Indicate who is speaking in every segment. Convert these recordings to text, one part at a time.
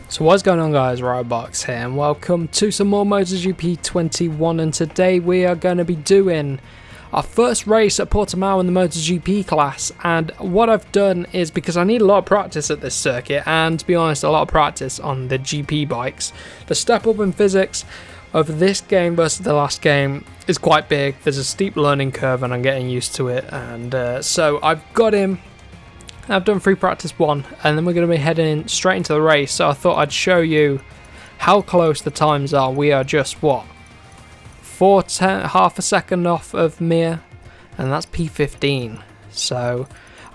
Speaker 1: So what's going on, guys? Riotbox here and welcome to some more MotoGP 21, and today we are going to be doing our first race at Portimao in the MotoGP class. And what I've done is, because I need a lot of practice at this circuit, and to be honest a lot of practice on the GP bikes, the step up in physics of this game versus the last game is quite big. There's a steep learning curve and I'm getting used to it, and so I've got him. I've done free practice 1 and then we're going to be heading straight into the race, so I thought I'd show you how close the times are. We are just half a second off of Mir, and that's P15, so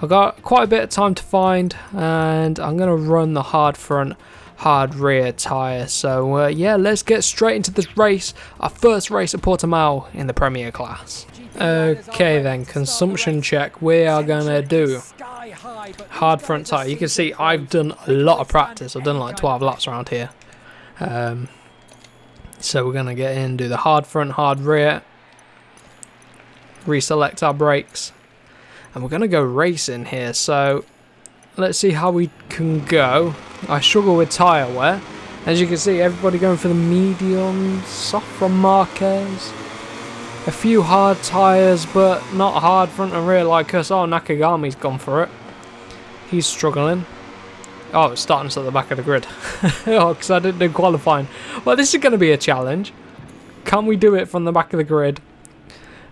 Speaker 1: I've got quite a bit of time to find, and I'm going to run the hard front hard rear tyre. So yeah, let's get straight into this race, our first race at Portimao in the Premier class. Okay then, consumption check. We are gonna do hard front tyre. You can see I've done a lot of practice. I've done like 12 laps around here. So we're gonna get in, do the hard front, hard rear, reselect our brakes, and we're gonna go racing here. So let's see how we can go. I struggle with tyre wear. As you can see, everybody going for the medium, soft from Marquez. A few hard tyres, but not hard front and rear like us. Oh, Nakagami's gone for it. He's struggling. Oh, it's starting us at the back of the grid. Oh, because I didn't do qualifying. Well, this is going to be a challenge. Can we do it from the back of the grid?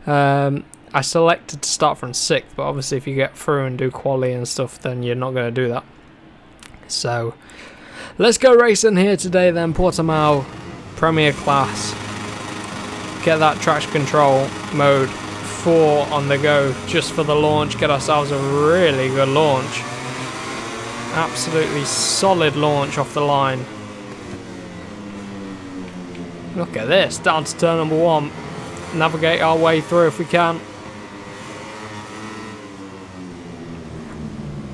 Speaker 1: I selected to start from 6th, but obviously if you get through and do quali and stuff, then you're not going to do that. So, let's go racing here today then. Portimao Premier Class. Get that traction control mode 4 on the go just for the launch. Get ourselves a really good launch. Absolutely solid launch off the line. Look at this, down to turn number 1. Navigate our way through if we can.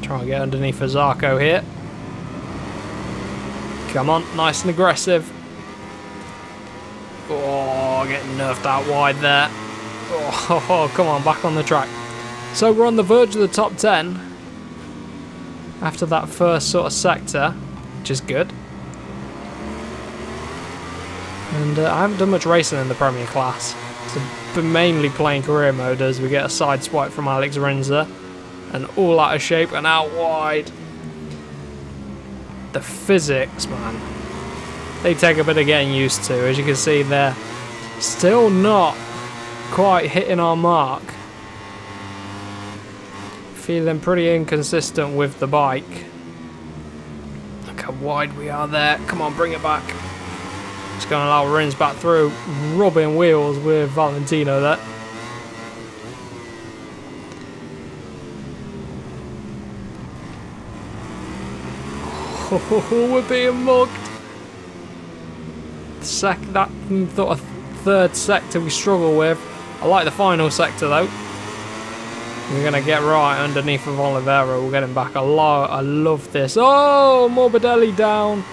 Speaker 1: Try and get underneath a Zarco here. Come on, nice and aggressive. Oh, getting nerfed out wide there. Oh, come on, back on the track. So we're on the verge of the top 10 after that first sort of sector, which is good. And I haven't done much racing in the Premier class. So been mainly playing career mode as we get a side swipe from Alex Rinza. And all out of shape and out wide. The physics, man. They take a bit of getting used to. As you can see, they're still not quite hitting our mark. Feeling pretty inconsistent with the bike. Look how wide we are there. Come on, bring it back. Just going to allow Rins back through. Rubbing wheels with Valentino there. Oh, we're being mugged. That sort of third sector we struggle with. I like the final sector though. We're going to get right underneath of Oliveira. We'll get him back a lot. I love this. Oh, Morbidelli down.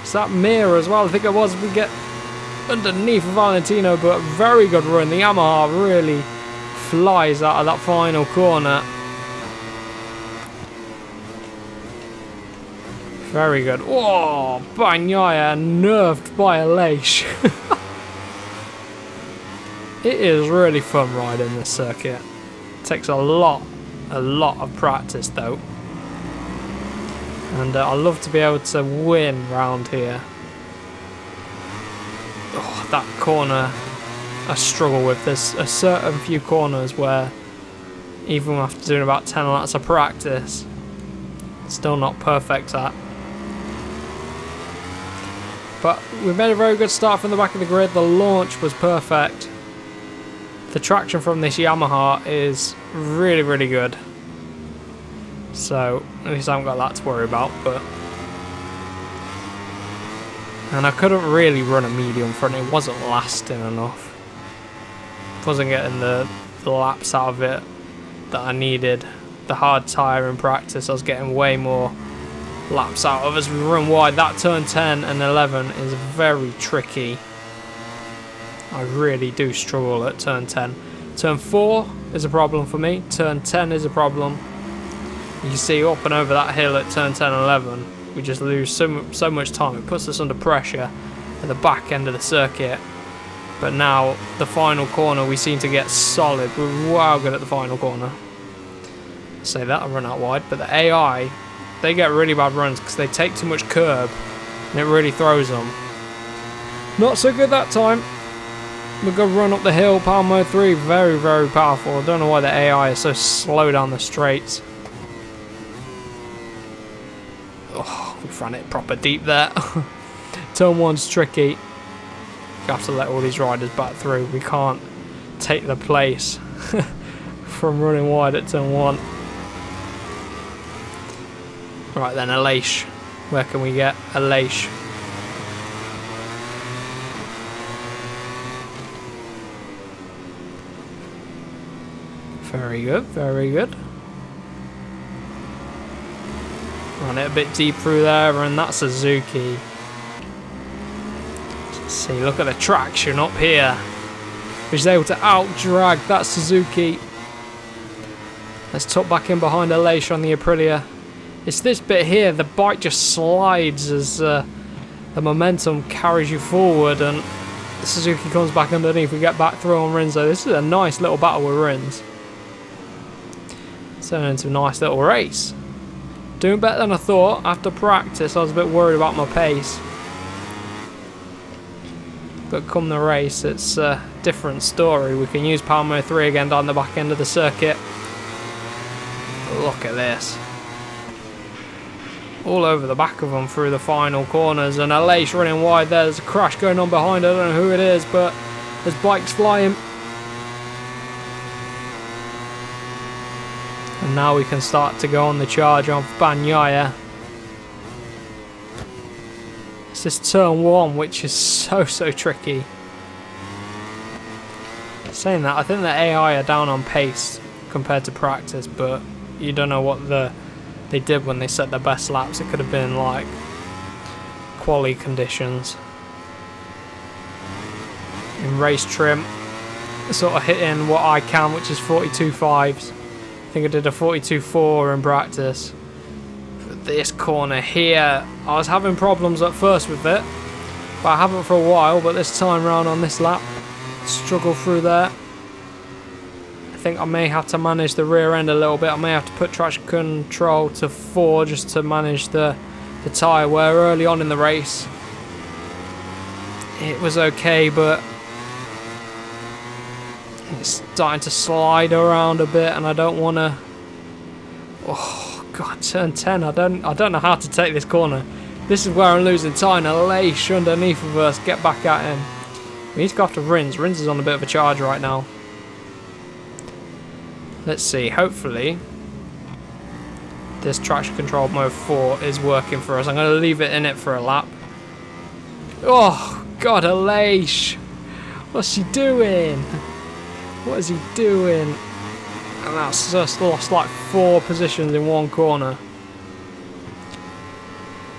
Speaker 1: It's that mirror as well. I think it was. We get underneath of Valentino, but very good run. The Yamaha really flies out of that final corner. Very good. Oh, Bagnaia nerfed by a leash. It is really fun riding this circuit. It takes a lot of practice though. And I love to be able to win round here. Oh, that corner I struggle with. There's a certain few corners where even after doing about 10 laps of practice, still not perfect at. But we made a very good start from the back of the grid. The launch was perfect. The traction from this Yamaha is really, really good. So, at least I haven't got that to worry about. And I couldn't really run a medium front. It wasn't lasting enough. Wasn't getting the laps out of it that I needed. The hard tyre in practice, I was getting way more laps out of as we run wide. That turn 10 and 11 is very tricky. I really do struggle at turn 10. Turn 4 is a problem for me. Turn 10 is a problem. You can see up and over that hill at turn 10 and 11. we just lose so much time. It puts us under pressure at the back end of the circuit. But now, the final corner, we seem to get solid. We're wow good at the final corner. I say that, I run out wide. But the AI, they get really bad runs because they take too much curb. And it really throws them. Not so good that time. We're going to run up the hill. Power Mode 3, very, very powerful. I don't know why the AI is so slow down the straights. Oh, we've run it proper deep there. Turn 1's tricky. You have to let all these riders back through. We can't take the place from running wide at turn 1. Right then, Aleix. Where can we get Aleix? Very good, very good. Run it a bit deep through there, and that's Suzuki. Let's see, look at the traction up here. He's able to out-drag that Suzuki. Let's tuck back in behind Aleix on the Aprilia. It's this bit here, the bike just slides as the momentum carries you forward, and Suzuki comes back underneath. We get back through on Rins though. This is a nice little battle with Rins. Turning into a nice little race. Doing better than I thought. After practice, I was a bit worried about my pace. But come the race, it's a different story. We can use Power Mode 3 again down the back end of the circuit. Look at this. All over the back of them through the final corners. And Aleix running wide there. There's a crash going on behind. I don't know who it is, but there's bikes flying. And now we can start to go on the charge on Bagnaia. It's this turn 1 which is so tricky. Saying that, I think the AI are down on pace compared to practice, but you don't know what they did when they set their best laps. It could have been like quali conditions. In race trim, sort of hitting what I can, which is 42.5s. I think I did a 42.4 in practice. For this corner here, I was having problems at first with it, but I haven't for a while. But this time round on this lap, struggle through there. I think I may have to manage the rear end a little bit. I may have to put traction control to 4 just to manage the tyre wear early on in the race. It was okay, but it's starting to slide around a bit, and I don't want to. Oh god, turn 10. I don't know how to take this corner. This is where I'm losing time. Aleix underneath of us. Get back at him. We need to go after Rins. Rins is on a bit of a charge right now. Let's see. Hopefully, this traction control mode 4 is working for us. I'm going to leave it in it for a lap. Oh god, Aleix. What's he doing? What is he doing? And that's just lost like 4 positions in one corner.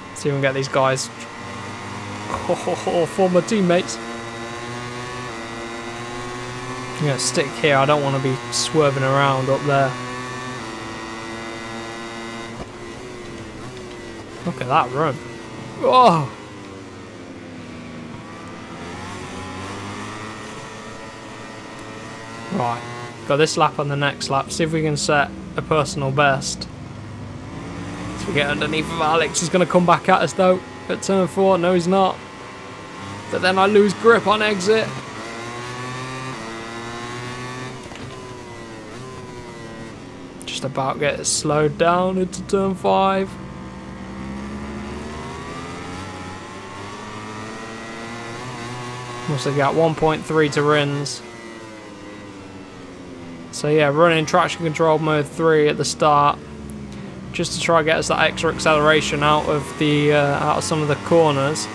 Speaker 1: Let's see if we can get these guys. Former teammates. I'm going to stick here. I don't want to be swerving around up there. Look at that run. Oh! Right, got this lap on the next lap. See if we can set a personal best. So we get underneath of Alex. He's going to come back at us though at turn 4. No, he's not. But then I lose grip on exit. Just about get slowed down into turn 5. Must have got 1.3 to Rins. So yeah, running traction control mode 3 at the start, just to try and get us that extra acceleration out of some of the corners.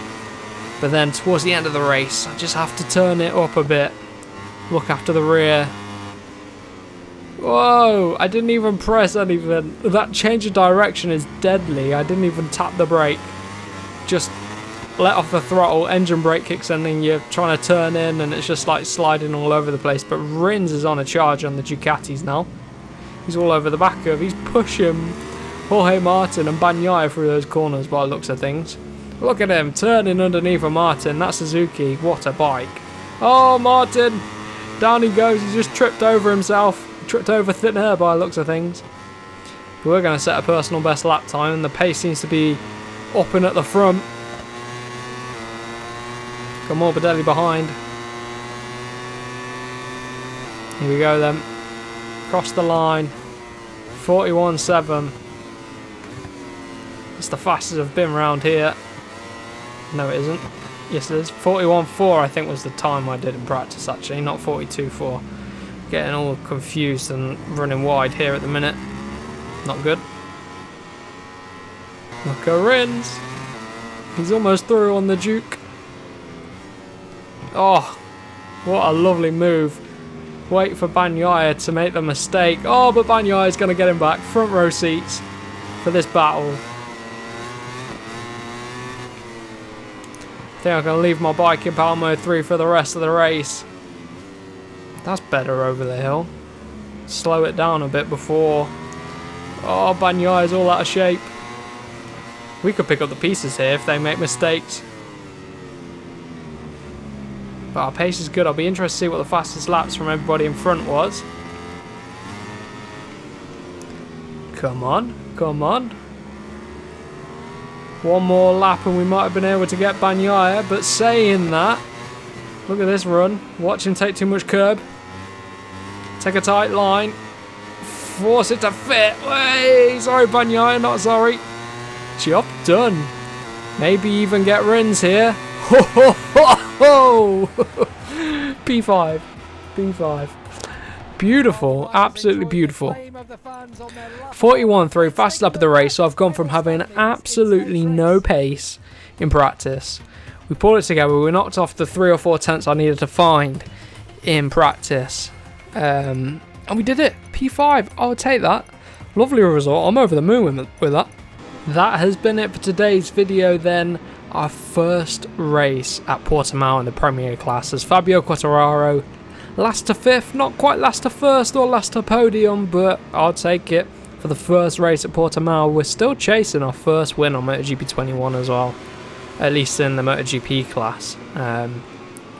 Speaker 1: But then towards the end of the race, I just have to turn it up a bit, look after the rear. Whoa! I didn't even press anything. That change of direction is deadly. I didn't even tap the brake. Just let off the throttle, engine brake kicks in, and you're trying to turn in, and it's just like sliding all over the place. But Rins is on a charge on the Ducatis now. He's all over the back of. He's pushing Jorge Martin and Bagnaia through those corners by the looks of things. Look at him turning underneath a Martin. That's Suzuki. What a bike. Oh, Martin. Down he goes. He's just tripped over himself. Tripped over thin air by the looks of things. But we're going to set a personal best lap time. And the pace seems to be up and at the front. Got Morbidelli behind. Here we go then. Cross the line. 41.7. It's the fastest I've been around here. No, it isn't. Yes, it is. 41.4 I think was the time I did in practice, actually, not 42.4. Getting all confused and running wide here at the minute. Not good. Look at Rins. He's almost through on the Duke. Oh, what a lovely move. Wait for Bagnaia to make the mistake. Oh, but Bagnaia is going to get him back. Front row seats for this battle. I think I'm going to leave my bike in power mode 3 for the rest of the race. That's better over the hill. Slow it down a bit before. Oh, Bagnaia is all out of shape. We could pick up the pieces here if they make mistakes. But our pace is good. I'll be interested to see what the fastest laps from everybody in front was. Come on, come on. One more lap and we might have been able to get Bagnaia, but saying that, look at this run. Watch him take too much curb. Take a tight line. Force it to fit. Way, sorry Bagnaia, not sorry. Job done. Maybe even get Rins here. Ho ho ho ho! P5. P5. Beautiful, absolutely beautiful. 41.3, fastest lap of the race, so I've gone from having absolutely no pace in practice. We pulled it together, we knocked off the 3 or 4 tenths I needed to find in practice. And we did it, P5, I would take that. Lovely result, I'm over the moon with that. That has been it for today's video then. Our first race at Portimao in the Premier class as Fabio Quartararo. Last to 5th, not quite last to 1st or last to podium, but I'll take it for the first race at Portimao. We're still chasing our first win on MotoGP 21 as well, at least in the MotoGP class.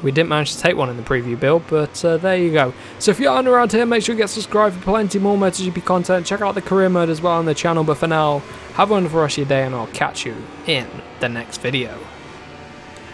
Speaker 1: We didn't manage to take one in the preview build, but there you go. So if you're around here, make sure you get subscribed for plenty more MotoGP content. Check out the career mode as well on the channel, but for now, have a wonderful rest of your day and I'll catch you in the next video.